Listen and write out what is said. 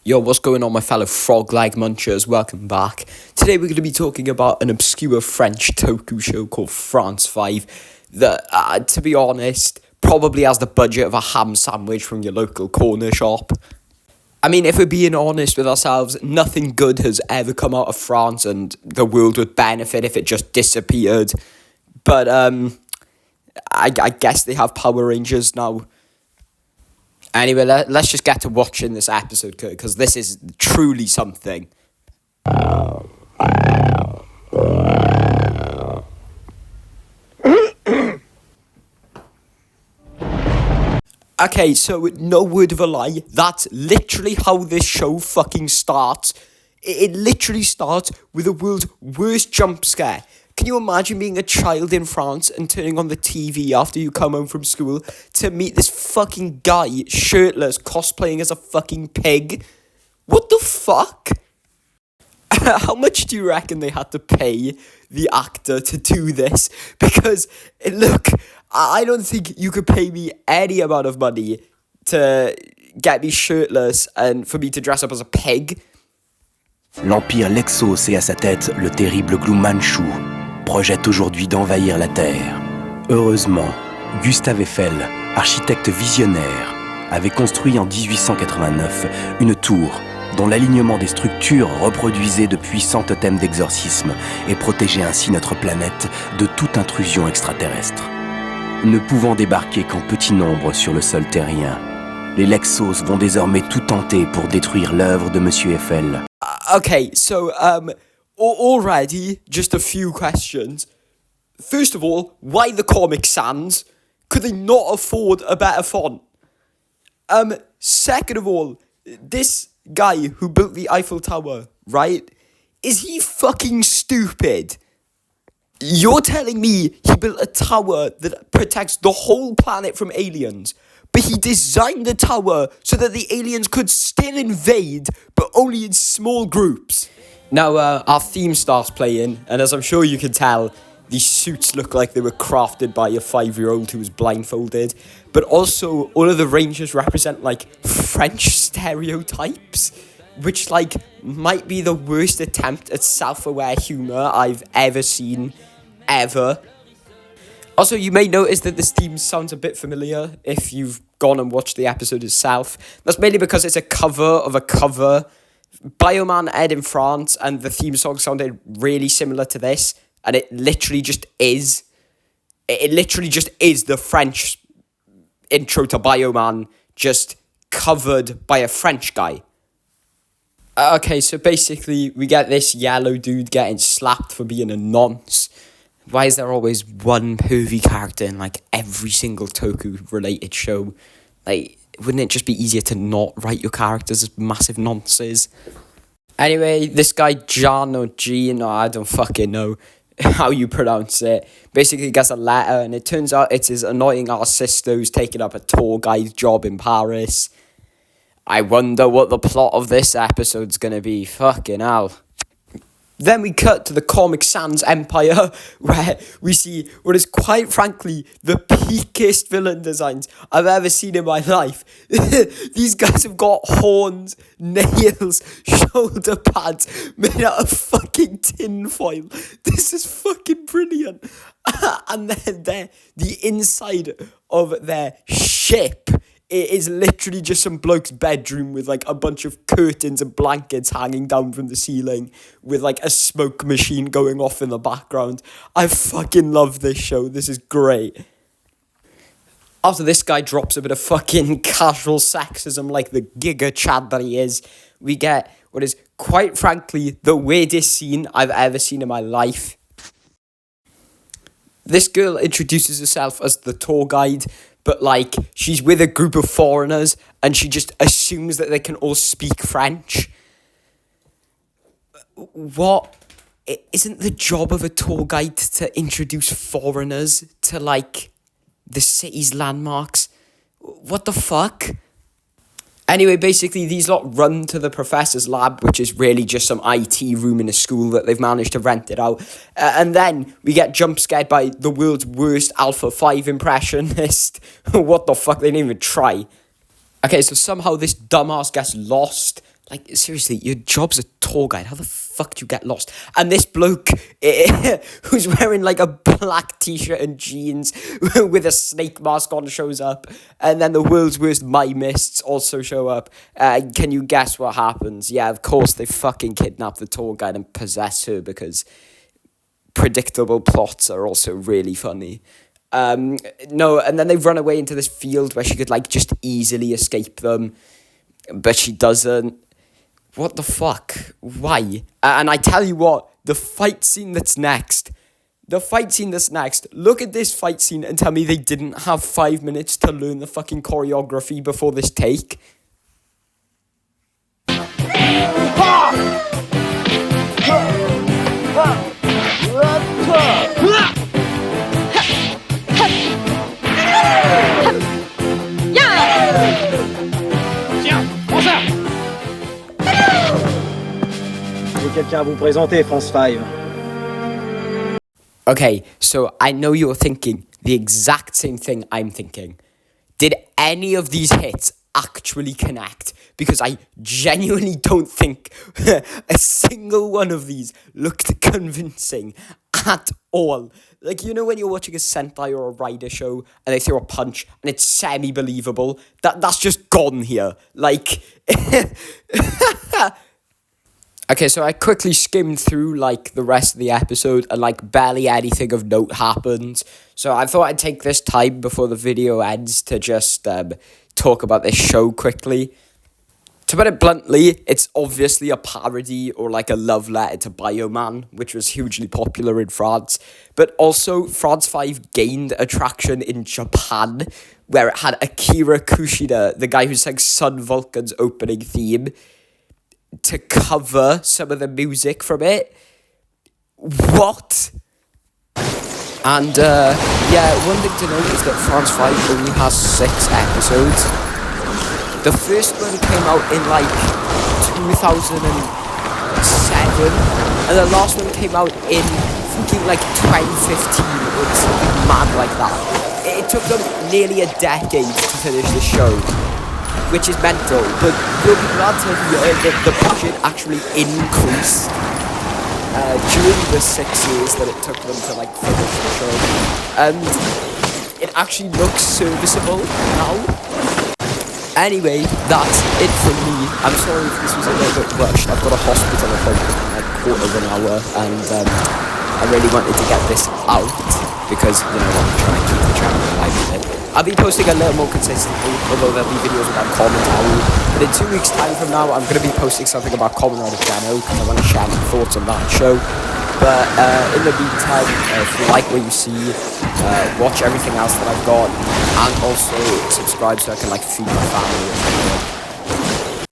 Yo, what's going on, my fellow frog-leg munchers? Welcome back. Today we're going to be talking about an obscure French toku show called France 5 that, to be honest, probably has the budget of a ham sandwich from your local corner shop. I mean, if we're being honest with ourselves, nothing good has ever come out of France and the world would benefit if it just disappeared. But, I guess they have Power Rangers now. Anyway, let's just get to watching this episode, because this is truly something. Okay, so no word of a lie, that's literally how this show fucking starts. It literally starts with the world's worst jump scare. Can you imagine being a child in France and turning on the TV after you come home from school to meet this fucking guy shirtless cosplaying as a fucking pig? What the fuck? How much do you reckon they had to pay the actor to do this? Because, look, I don't think you could pay me any amount of money to get me shirtless and for me to dress up as a pig. L'Empire Lexos et à sa tête le terrible Glou Manchu projette aujourd'hui d'envahir la Terre. Heureusement, Gustave Eiffel, architecte visionnaire, avait construit en 1889 une tour dont l'alignement des structures reproduisait de puissants totems d'exorcisme et protégeait ainsi notre planète de toute intrusion extraterrestre. Ne pouvant débarquer qu'en petit nombre sur le sol terrien, les Lexos vont désormais tout tenter pour détruire l'œuvre de Monsieur Eiffel. Okay, so, already, just a few questions. First of all, why the Comic Sans? Could they not afford a better font? Second of all, this guy who built the Eiffel Tower, right? Is he fucking stupid? You're telling me he built a tower that protects the whole planet from aliens, but he designed the tower so that the aliens could still invade, but only in small groups. Now, our theme starts playing, and as I'm sure you can tell, these suits look like they were crafted by a 5-year-old who was blindfolded. But also, all of the Rangers represent, like, French stereotypes, which, like, might be the worst attempt at self-aware humour I've ever seen, ever. Also, you may notice that this theme sounds a bit familiar if you've gone and watched the episode itself. That's mainly because it's a cover of a cover. Bioman aired in France, and the theme song sounded really similar to this, and it literally just is. It literally just is the French intro to Bioman, just covered by a French guy. Okay, so basically, we get this yellow dude getting slapped for being a nonce. Why is there always one pervy character in, like, every single Toku-related show? Like, wouldn't it just be easier to not write your characters as massive nonces? Anyway, this guy John or Jean, or I don't fucking know how you pronounce it, basically gets a letter, and it turns out it's his annoying ass sister who's taking up a tour guide job in Paris. I wonder what the plot of this episode's gonna be. Fucking hell. Then we cut to the Comic Sans Empire, where we see what is quite frankly the peakest villain designs I've ever seen in my life. These guys have got horns, nails, shoulder pads made out of fucking tinfoil. This is fucking brilliant. And then the inside of their ship, it is literally just some bloke's bedroom with, like, a bunch of curtains and blankets hanging down from the ceiling with, like, a smoke machine going off in the background. I fucking love this show. This is great. After this guy drops a bit of fucking casual sexism like the Giga Chad that he is, we get what is, quite frankly, the weirdest scene I've ever seen in my life. This girl introduces herself as the tour guide, but, like, she's with a group of foreigners, and she just assumes that they can all speak French. What? Isn't the job of a tour guide to introduce foreigners to, like, the city's landmarks? What the fuck? Anyway, basically, these lot run to the professor's lab, which is really just some IT room in a school that they've managed to rent it out. And then we get jump scared by the world's worst Alpha 5 impressionist. What the fuck? They didn't even try. Okay, so somehow this dumbass gets lost, Like, seriously, your job's a tour guide. How the fuck do you get lost? And this bloke who's wearing like a black t-shirt and jeans with a snake mask on shows up. And then the world's worst mimists also show up. Can you guess what happens? Yeah, of course, they fucking kidnap the tour guide and possess her because predictable plots are also really funny. No, and then they run away into this field where she could like just easily escape them. But she doesn't. What the fuck? Why? And I tell you what, the fight scene that's next, look at this fight scene and tell me they didn't have 5 minutes to learn the fucking choreography before this take. Quelqu'un à vous présenter, France 5. Okay, so I know you're thinking the exact same thing I'm thinking. Did any of these hits actually connect? Because I genuinely don't think a single one of these looked convincing at all. Like, you know when you're watching a Sentai or a Rider show and they throw a punch and it's semi-believable? That's just gone here. Like... Okay, so I quickly skimmed through, like, the rest of the episode and, like, barely anything of note happens. So I thought I'd take this time before the video ends to just talk about this show quickly. To put it bluntly, it's obviously a parody or, like, a love letter to Bioman, which was hugely popular in France. But also, France 5 gained attraction in Japan, where it had Akira Kushida, the guy who sang Sun Vulcan's opening theme, to cover some of the music from it. What? And, yeah, one thing to note is that France 5 only has 6 episodes. The first one came out in, like, 2007, and the last one came out in, fucking, like, 2015, or something mad like that. It took them nearly a decade to finish the show, which is mental, but you'll be glad to hear that the budget actually increased during the 6 years that it took them to like finish the show, and it actually looks serviceable now. Anyway, that's it from me. I'm sorry if this was a little bit rushed. I've got a hospital appointment in like a quarter of an hour, and I really wanted to get this out because, you know, I'm trying to keep the channel alive a bit. I'll be posting a little more consistently, although there'll be videos about commentary. But in 2 weeks' time from now, I'm going to be posting something about Kamen Rider Genou, because I want to share my thoughts on that show. But in the meantime, if you like what you see, watch everything else that I've got, and also subscribe so I can like feed my family or something.